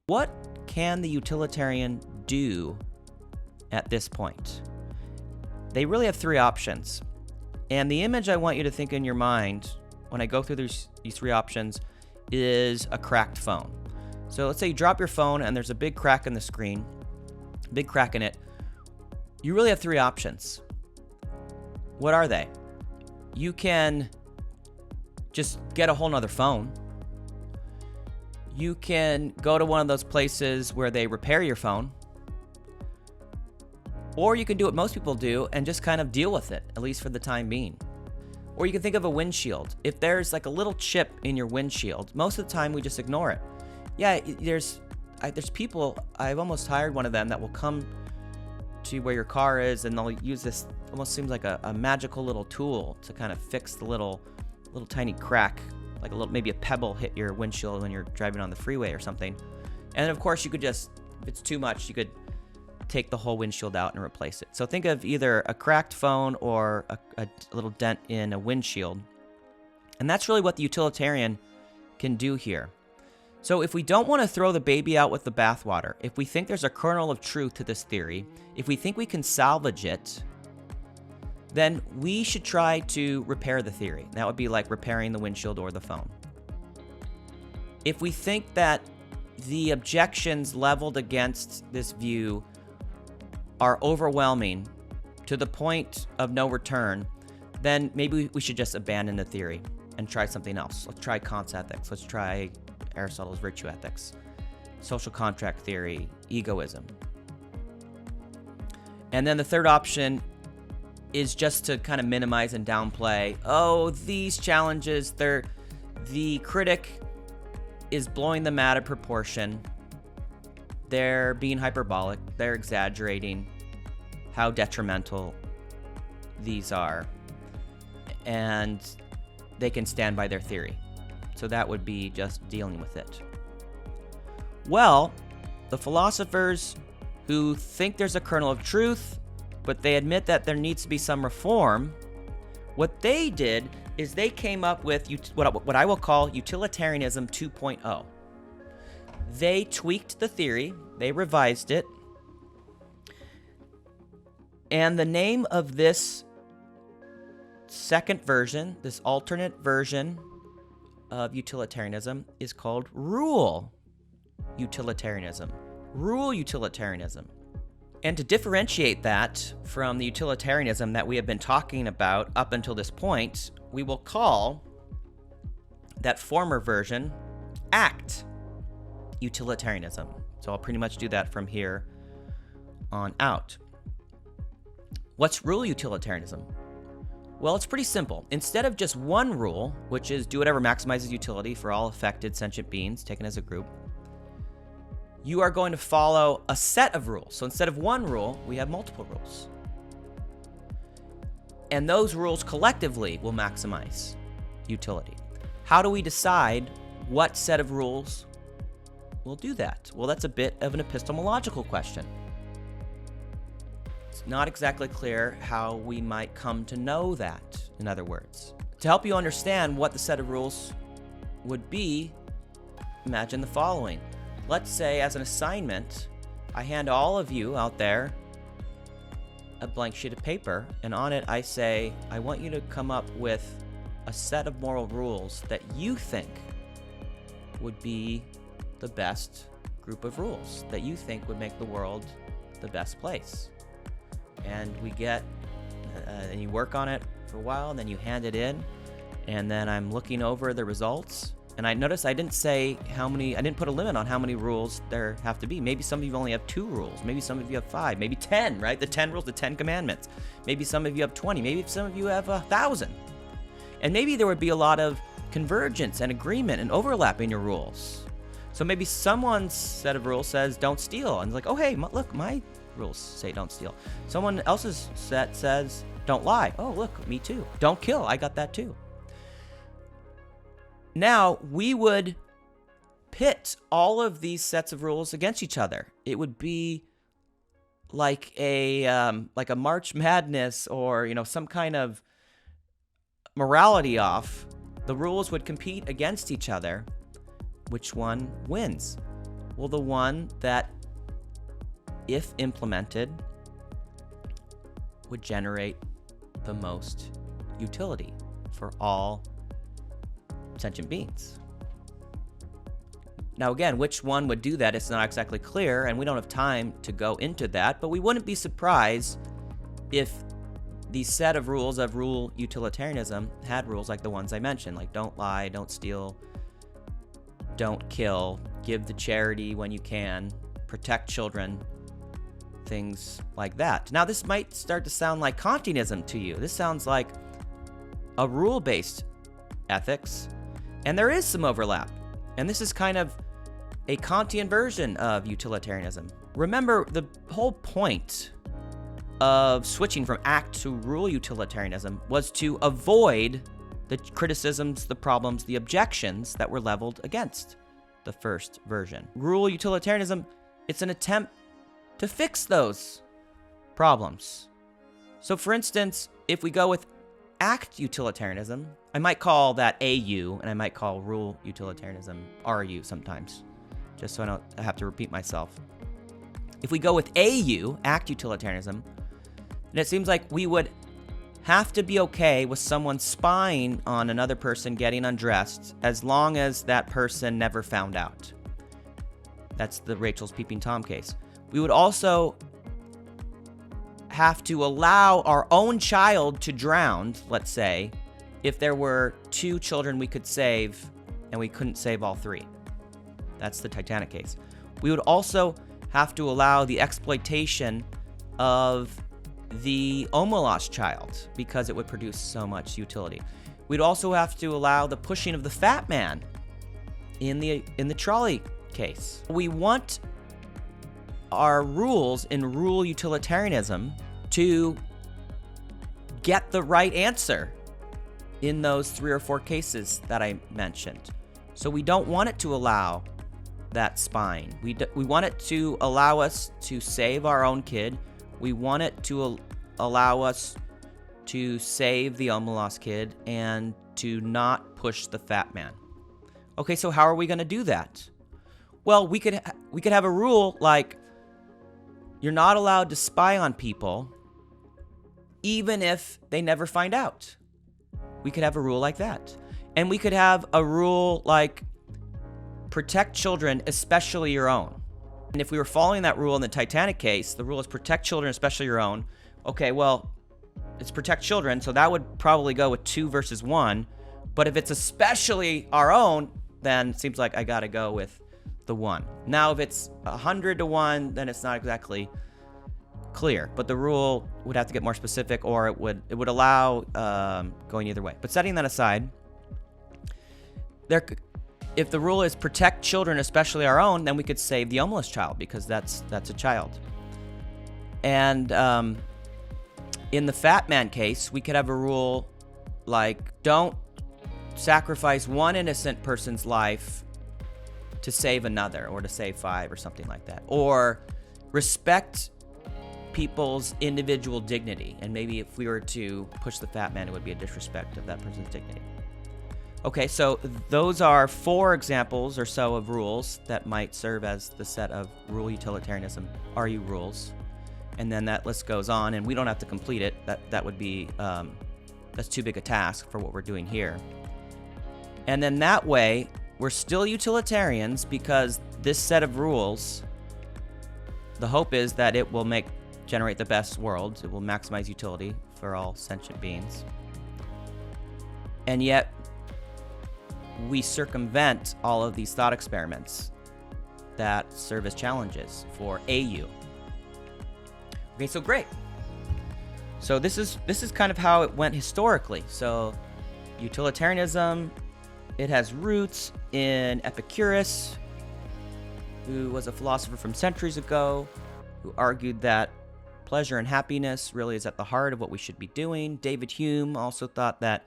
What can the utilitarian do at this point? They really have three options. And the image I want you to think in your mind when I go through these three options is a cracked phone. So let's say you drop your phone and there's a big crack in the screen, big crack in it. You really have three options. What are they? You can just get a whole nother phone. You can go to one of those places where they repair your phone. Or you can do what most people do and just kind of deal with it, at least for the time being. Or you can think of a windshield. If there's like a little chip in your windshield, most of the time we just ignore it. Yeah, there's people, I've almost hired one of them that will come to where your car is and they'll use this, almost seems like a magical little tool to kind of fix the little tiny crack, like maybe a pebble hit your windshield when you're driving on the freeway or something. And of course you could just, if it's too much, you could take the whole windshield out and replace it. So think of either a cracked phone or a little dent in a windshield. And that's really what the utilitarian can do here. So if we don't want to throw the baby out with the bathwater, if we think there's a kernel of truth to this theory, if we think we can salvage it, then we should try to repair the theory. That would be like repairing the windshield or the phone. If we think that the objections leveled against this view are overwhelming to the point of no return, then maybe we should just abandon the theory and try something else. Let's try Kant's ethics. Let's try Aristotle's virtue ethics, social contract theory, egoism. And then the third option is just to kind of minimize and downplay. Oh, these challenges, the critic is blowing them out of proportion. They're being hyperbolic. They're exaggerating how detrimental these are. And they can stand by their theory. So that would be just dealing with it. Well, the philosophers who think there's a kernel of truth, but they admit that there needs to be some reform, what they did is they came up with what I will call Utilitarianism 2.0. They tweaked the theory, they revised it, and the name of this second version, this alternate version of utilitarianism, is called Rule Utilitarianism. Rule Utilitarianism. And to differentiate that from the utilitarianism that we have been talking about up until this point, we will call that former version Act Utilitarianism. So I'll pretty much do that from here on out. What's rule utilitarianism? Well, it's pretty simple. Instead of just one rule, which is do whatever maximizes utility for all affected sentient beings taken as a group, you are going to follow a set of rules. So instead of one rule, we have multiple rules. And those rules collectively will maximize utility. How do we decide what set of rules will do that? Well, that's a bit of an epistemological question. It's not exactly clear how we might come to know that, in other words. To help you understand what the set of rules would be, imagine the following. Let's say as an assignment, I hand all of you out there a blank sheet of paper, and on it I say, I want you to come up with a set of moral rules that you think would be the best group of rules, that you think would make the world the best place. And we get, and you work on it for a while, and then you hand it in, and then I'm looking over the results, and I notice I didn't put a limit on how many rules there have to be. Maybe some of you only have 2 rules. Maybe some of you have 5. Maybe 10, right? The 10 rules, the 10 commandments. Maybe some of you have 20. Maybe some of you have 1,000. And maybe there would be a lot of convergence and agreement and overlap in your rules. So maybe someone's set of rules says don't steal. And it's like, oh, hey, look, my rules say don't steal. Someone else's set says don't lie. Oh, look, me too. Don't kill. I got that too. Now, we would pit all of these sets of rules against each other. It would be like a March Madness or, some kind of morality off. The rules would compete against each other. Which one wins? Well, the one that, if implemented, would generate the most utility for all sentient beings. Now again, which one would do that? It's not exactly clear, and we don't have time to go into that, but we wouldn't be surprised if the set of rules of rule utilitarianism had rules like the ones I mentioned, like don't lie, don't steal, don't kill, give the charity when you can, protect children, things like that. Now this might start to sound like Kantianism to you. This sounds like a rule-based ethics, and there is some overlap. And this is kind of a Kantian version of utilitarianism. Remember, the whole point of switching from act to rule utilitarianism was to avoid the criticisms, the problems, the objections that were leveled against the first version. Rule utilitarianism, it's an attempt to fix those problems. So for instance, if we go with act utilitarianism, I might call that AU, and I might call rule utilitarianism RU sometimes, just so I don't have to repeat myself. If we go with AU, act utilitarianism, then it seems like we would have to be okay with someone spying on another person getting undressed as long as that person never found out. That's the Rachel's Peeping Tom case. We would also have to allow our own child to drown, let's say, if there were 2 children we could save and we couldn't save all 3. That's the Titanic case. We would also have to allow the exploitation of the Omelas child because it would produce so much utility. We'd also have to allow the pushing of the fat man in the trolley case. We want our rules in rule utilitarianism to get the right answer in those 3 or 4 cases that I mentioned. So we don't want it to allow that spying. We want it to allow us to save our own kid. We want it to allow us to save the Omelas kid and to not push the fat man. Okay, so how are we going to do that? Well, we could have a rule like you're not allowed to spy on people even if they never find out. We could have a rule like that. And we could have a rule like protect children, especially your own. And if we were following that rule in the Titanic case, the rule is protect children, especially your own. Okay, well, it's protect children, so that would probably go with 2 versus 1. But if it's especially our own, then it seems like I gotta go with the 1. Now, if it's 100 to 1, then it's not exactly clear. But the rule would have to get more specific, or it would allow going either way. But setting that aside, if the rule is protect children, especially our own, then we could save the Omelas child because that's a child. And in the fat man case, we could have a rule like don't sacrifice one innocent person's life to save another, or to save 5, or something like that. Or respect people's individual dignity. And maybe if we were to push the fat man, it would be a disrespect of that person's dignity. Okay, so those are 4 examples or so of rules that might serve as the set of rule utilitarianism, RU rules. And then that list goes on, and we don't have to complete it. That would be, that's too big a task for what we're doing here. And then that way, we're still utilitarians because this set of rules, the hope is that it will generate the best world. It will maximize utility for all sentient beings. And yet, we circumvent all of these thought experiments that serve as challenges for AU. Okay, so great. So this is kind of how it went historically. So utilitarianism, it has roots in Epicurus, who was a philosopher from centuries ago, who argued that pleasure and happiness really is at the heart of what we should be doing. David Hume also thought that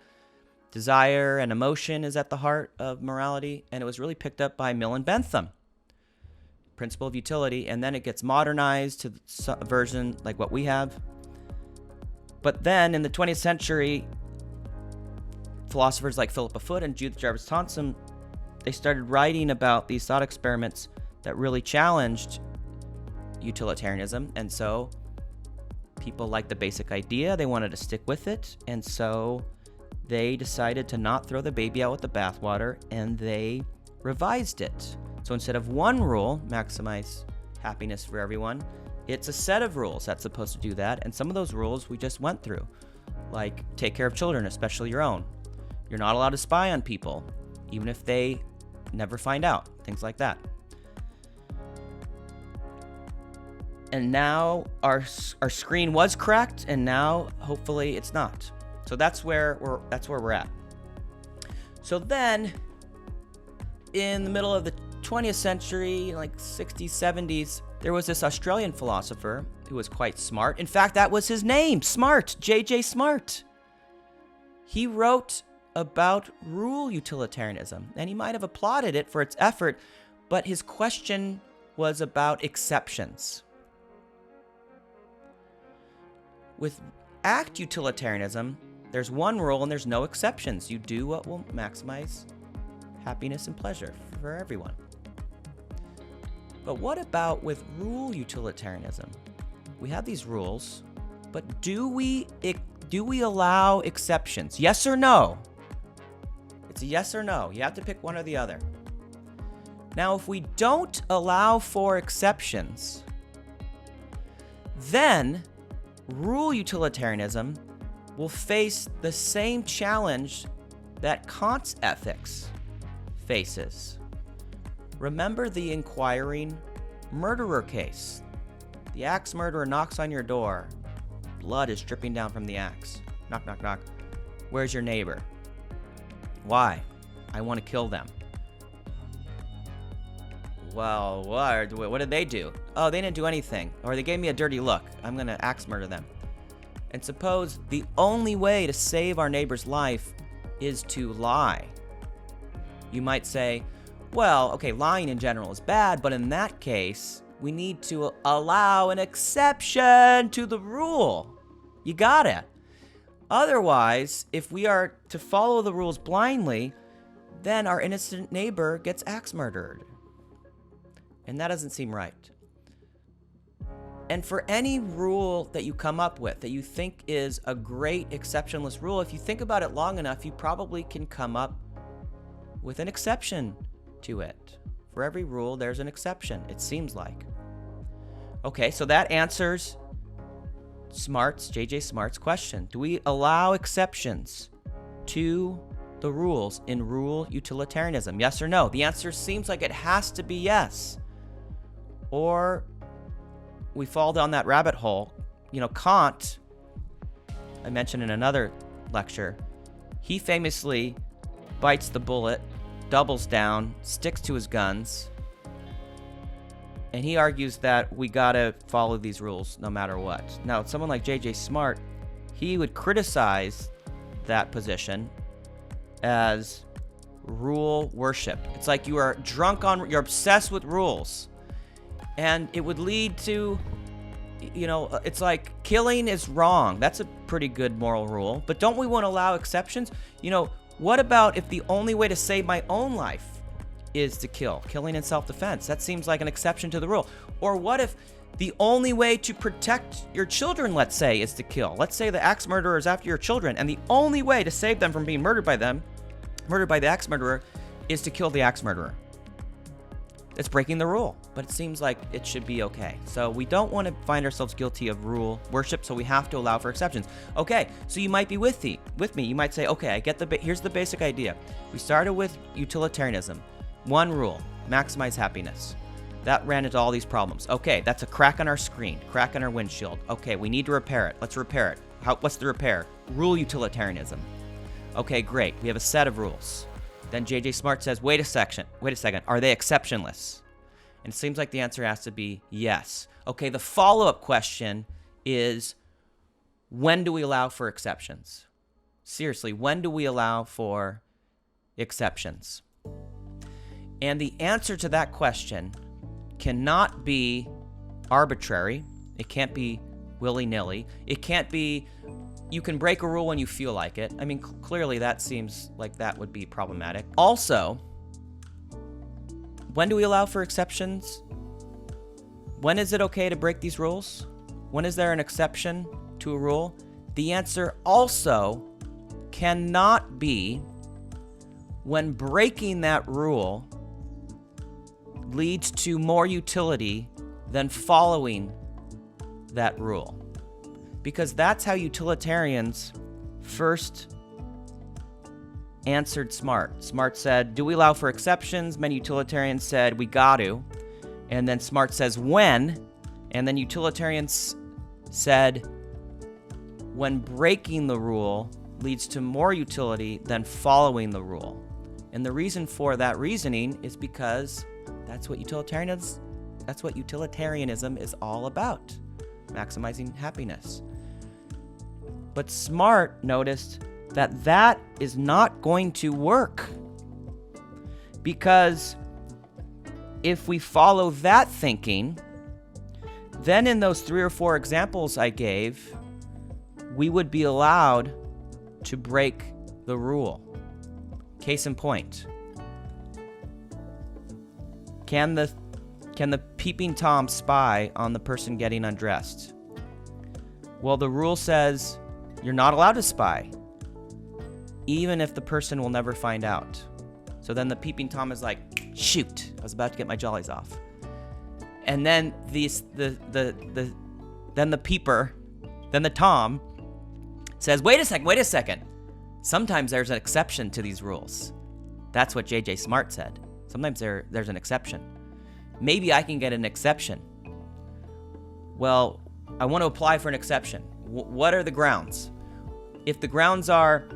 desire and emotion is at the heart of morality, and it was really picked up by Mill and Bentham, principle of utility, and then it gets modernized to a version like what we have. But then in the 20th century, philosophers like Philippa Foot and Judith Jarvis Thomson, they started writing about these thought experiments that really challenged utilitarianism, and so people liked the basic idea. They wanted to stick with it, and so they decided to not throw the baby out with the bathwater, and they revised it. So instead of one rule, maximize happiness for everyone, it's a set of rules that's supposed to do that, and some of those rules we just went through, like take care of children, especially your own. You're not allowed to spy on people, even if they never find out, things like that. And now our screen was cracked, and now hopefully it's not. So that's where we're at. So then, in the middle of the 20th century, like 60s, 70s, there was this Australian philosopher who was quite smart. In fact, that was his name, Smart, J.J. Smart. He wrote about rule utilitarianism, and he might have applauded it for its effort, but his question was about exceptions. With Act Utilitarianism, there's one rule and there's no exceptions. You do what will maximize happiness and pleasure for everyone. But what about with Rule Utilitarianism? We have these rules, but do we allow exceptions? Yes or no? It's a yes or no. You have to pick one or the other. Now, if we don't allow for exceptions, then Rule Utilitarianism will face the same challenge that Kant's ethics faces. Remember the Inquiring murderer case. The axe murderer knocks on your door. Blood is dripping down from the axe. Knock, knock, knock. Where's your neighbor? Why? I want to kill them. Well, what did they do? Oh, they didn't do anything. Or they gave me a dirty look. I'm going to axe murder them. And suppose the only way to save our neighbor's life is to lie. You might say, well, okay, lying in general is bad, but in that case, we need to allow an exception to the rule. You got it. Otherwise, if we are to follow the rules blindly, then our innocent neighbor gets axe murdered. And that doesn't seem right. And for any rule that you come up with that you think is a great exceptionless rule, if you think about it long enough, you probably can come up with an exception to it. For every rule, there's an exception, it seems like. Okay, so that answers J.J. Smart's question. Do we allow exceptions to the rules in Rule Utilitarianism? Yes or no? The answer seems like it has to be yes. Or we fall down that rabbit hole. You know, Kant, I mentioned in another lecture, he famously bites the bullet, doubles down, sticks to his guns, and he argues that we gotta follow these rules no matter what. Now, someone like J.J. Smart, he would criticize that position as rule worship. It's like you're obsessed with rules. And it would lead to, it's like killing is wrong. That's a pretty good moral rule. But don't we want to allow exceptions? What about if the only way to save my own life is to kill? Killing in self-defense. That seems like an exception to the rule. Or what if the only way to protect your children, let's say, is to kill? Let's say the axe murderer is after your children, and the only way to save them from being murdered by the axe murderer, is to kill the axe murderer. It's breaking the rule, but it seems like it should be okay. So we don't want to find ourselves guilty of rule worship, so we have to allow for exceptions. Okay, so you might be with me. You might say, okay, I get here's the basic idea. We started with utilitarianism. One rule, maximize happiness. That ran into all these problems. Okay, that's a crack on our screen, crack on our windshield. Okay, we need to repair it. Let's repair it. What's the repair? Rule utilitarianism. Okay, great. We have a set of rules. Then J.J. Smart says, wait a second, are they exceptionless? And it seems like the answer has to be yes. Okay, the follow-up question is, when do we allow for exceptions? Seriously, when do we allow for exceptions? And the answer to that question cannot be arbitrary. It can't be willy-nilly. It can't be you can break a rule when you feel like it. I mean, clearly that seems like that would be problematic. Also, when do we allow for exceptions? When is it okay to break these rules? When is there an exception to a rule? The answer also cannot be when breaking that rule leads to more utility than following that rule. Because that's how utilitarians first answered Smart. Smart said, do we allow for exceptions? Many utilitarians said, we got to. And then Smart says, when? And then utilitarians said, when breaking the rule leads to more utility than following the rule. And the reason for that reasoning is because that's what utilitarianism is all about, maximizing happiness. But Smart noticed that that is not going to work, because if we follow that thinking, then in those 3 or 4 examples I gave, we would be allowed to break the rule. Case in point, can the peeping Tom spy on the person getting undressed? Well, the rule says you're not allowed to spy, even if the person will never find out. So then the peeping Tom is like, shoot, I was about to get my jollies off. And then the Tom says, wait a second. Sometimes there's an exception to these rules. That's what J.J. Smart said. Sometimes there's an exception. Maybe I can get an exception. Well, I want to apply for an exception. What are the grounds? If the grounds are,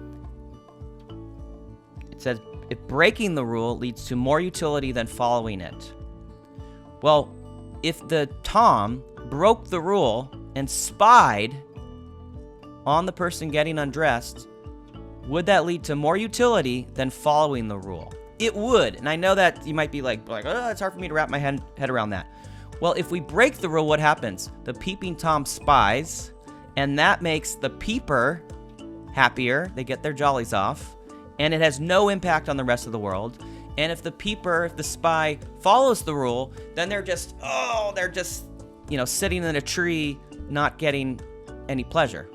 it says, if breaking the rule leads to more utility than following it. Well, if the Tom broke the rule and spied on the person getting undressed, would that lead to more utility than following the rule? It would. And I know that you might be like, oh, it's hard for me to wrap my head around that. Well, if we break the rule, what happens? The peeping Tom spies, and that makes the peeper happier. They get their jollies off, and it has no impact on the rest of the world. And if the spy follows the rule, then they're just, sitting in a tree, not getting any pleasure.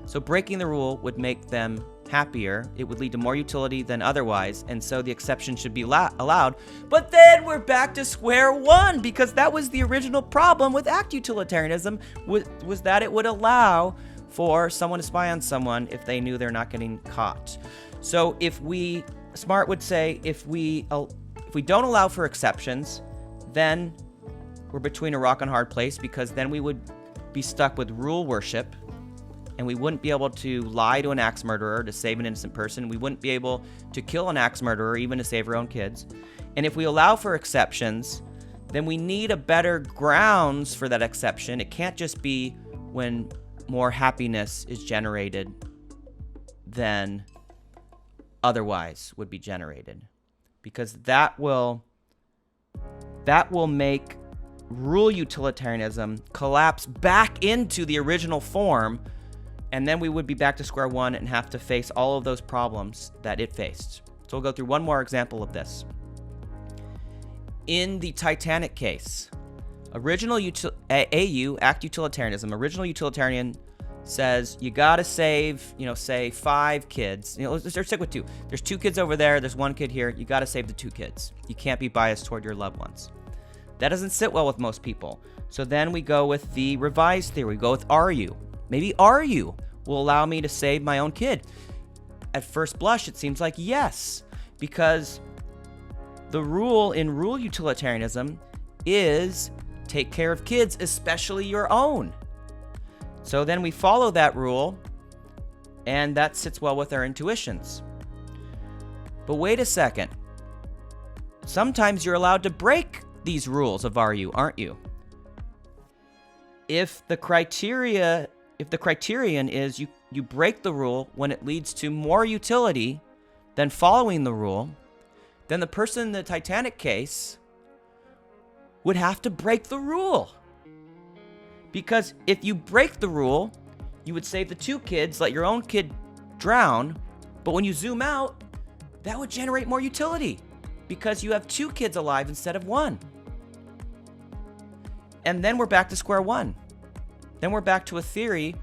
So breaking the rule would make them happier. It would lead to more utility than otherwise, and so the exception should be allowed. But then we're back to square one, because that was the original problem with Act Utilitarianism, was that it would allow for someone to spy on someone if they knew they're not getting caught. So Smart would say, if we don't allow for exceptions, then we're between a rock and a hard place, because then we would be stuck with rule worship, and we wouldn't be able to lie to an axe murderer to save an innocent person. We wouldn't be able to kill an axe murderer even to save our own kids. And if we allow for exceptions, then we need a better grounds for that exception. It can't just be when more happiness is generated than otherwise would be generated, because that will make rule utilitarianism collapse back into the original form, and then we would be back to square one and have to face all of those problems that it faced. So we'll go through one more example of this. In the Titanic case, Act Utilitarianism, original utilitarian says you gotta save, say 5 kids. Let's stick with 2. There's 2 kids over there, there's 1 kid here. You gotta save the 2 kids. You can't be biased toward your loved ones. That doesn't sit well with most people. So then we go with the revised theory. We go with are you. Maybe are you will allow me to save my own kid. At first blush, it seems like yes, because the rule in rule utilitarianism is take care of kids, especially your own. So then we follow that rule, and that sits well with our intuitions. But wait a second. Sometimes you're allowed to break these rules of are you, aren't you? If the criterion is you break the rule when it leads to more utility than following the rule, then the person in the Titanic case would have to break the rule. Because if you break the rule, you would save the 2 kids, let your own kid drown, but when you zoom out, that would generate more utility. because you have 2 kids alive instead of 1. And then we're back to square one. Then we're back to a theory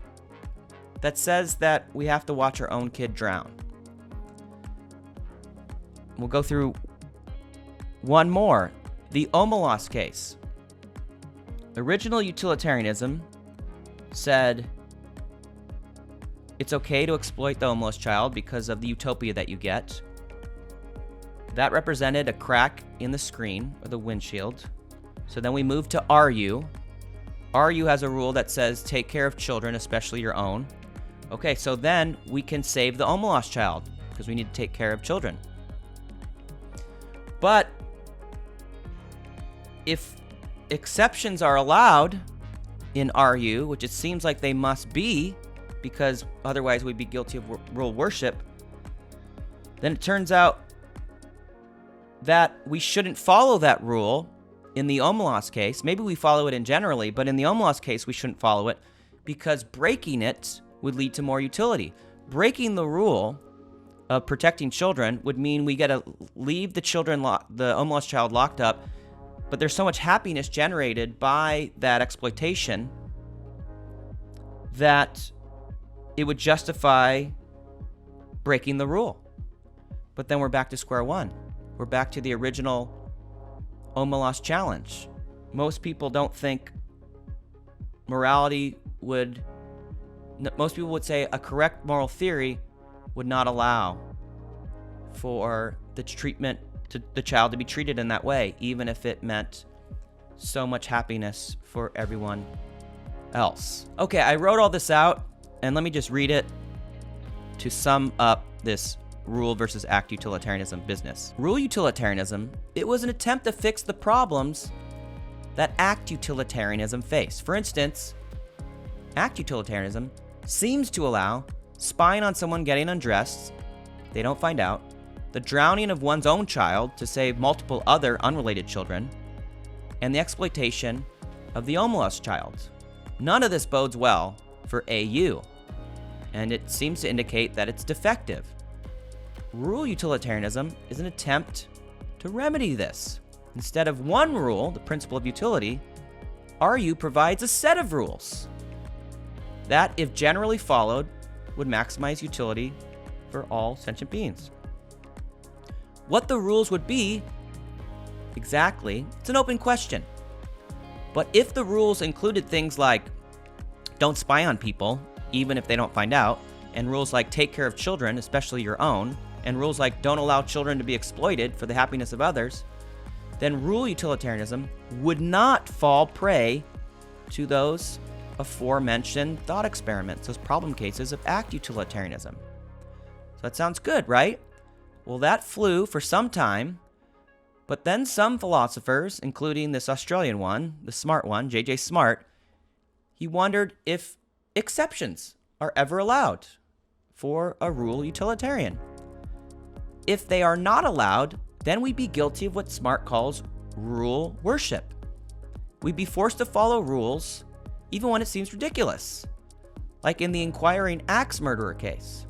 that says that we have to watch our own kid drown. We'll go through one more. The Omelas case. Original utilitarianism said it's okay to exploit the Omelas child because of the utopia that you get. That represented a crack in the screen or the windshield. So then we move to RU. RU has a rule that says take care of children, especially your own. Okay, so then we can save the Omelas child because we need to take care of children. But if exceptions are allowed in RU, which it seems like they must be because otherwise we'd be guilty of rule worship, then it turns out that we shouldn't follow that rule in the Omelas case. Maybe we follow it in generally, but in the Omelas case, we shouldn't follow it because breaking it would lead to more utility. Breaking the rule of protecting children would mean we got to leave the Omelas child locked up, but there's so much happiness generated by that exploitation that it would justify breaking the rule. But then we're back to square one. We're back to the original Omelas challenge. Most people don't think most people would say a correct moral theory would not allow for the child to be treated in that way, even if it meant so much happiness for everyone else. Okay, I wrote all this out, and let me just read it to sum up this rule versus act utilitarianism business. Rule utilitarianism, it was an attempt to fix the problems that act utilitarianism faced. For instance, act utilitarianism seems to allow spying on someone getting undressed, they don't find out, the drowning of one's own child to save multiple other unrelated children, and the exploitation of the Omelas child. None of this bodes well for AU, and it seems to indicate that it's defective. Rule utilitarianism is an attempt to remedy this. Instead of one rule, the principle of utility, RU provides a set of rules that, if generally followed, would maximize utility for all sentient beings. What the rules would be exactly, it's an open question. But if the rules included things like don't spy on people, even if they don't find out, and rules like take care of children, especially your own, and rules like don't allow children to be exploited for the happiness of others, then rule utilitarianism would not fall prey to those aforementioned thought experiments, those problem cases of act utilitarianism. So that sounds good, right? Well, that flew for some time, but then some philosophers, including this Australian one, the smart one, J.J. Smart, he wondered if exceptions are ever allowed for a rule utilitarian. If they are not allowed, then we'd be guilty of what Smart calls rule worship. We'd be forced to follow rules even when it seems ridiculous, like in the Inquiring axe murderer case.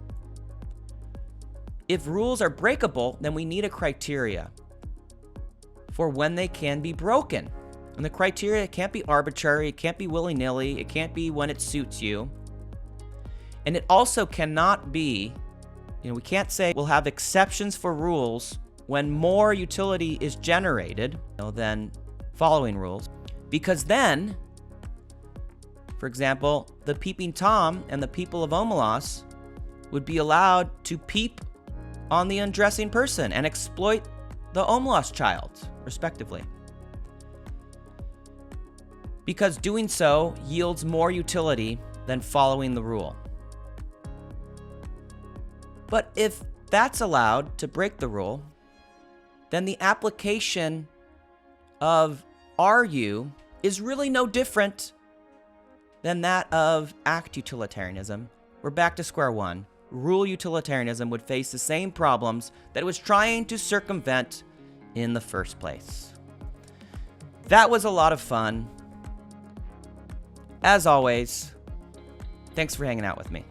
If rules are breakable, then we need a criteria for when they can be broken. And the criteria can't be arbitrary, it can't be willy-nilly, it can't be when it suits you. And it also cannot be, we can't say we'll have exceptions for rules when more utility is generated than following rules. Because then, for example, the Peeping Tom and the people of Omelas would be allowed to peep on the undressing person and exploit the Omelas child, respectively. Because doing so yields more utility than following the rule. But if that's allowed to break the rule, then the application of RU is really no different than that of act utilitarianism. We're back to square one. Rule utilitarianism would face the same problems that it was trying to circumvent in the first place. That was a lot of fun. As always, thanks for hanging out with me.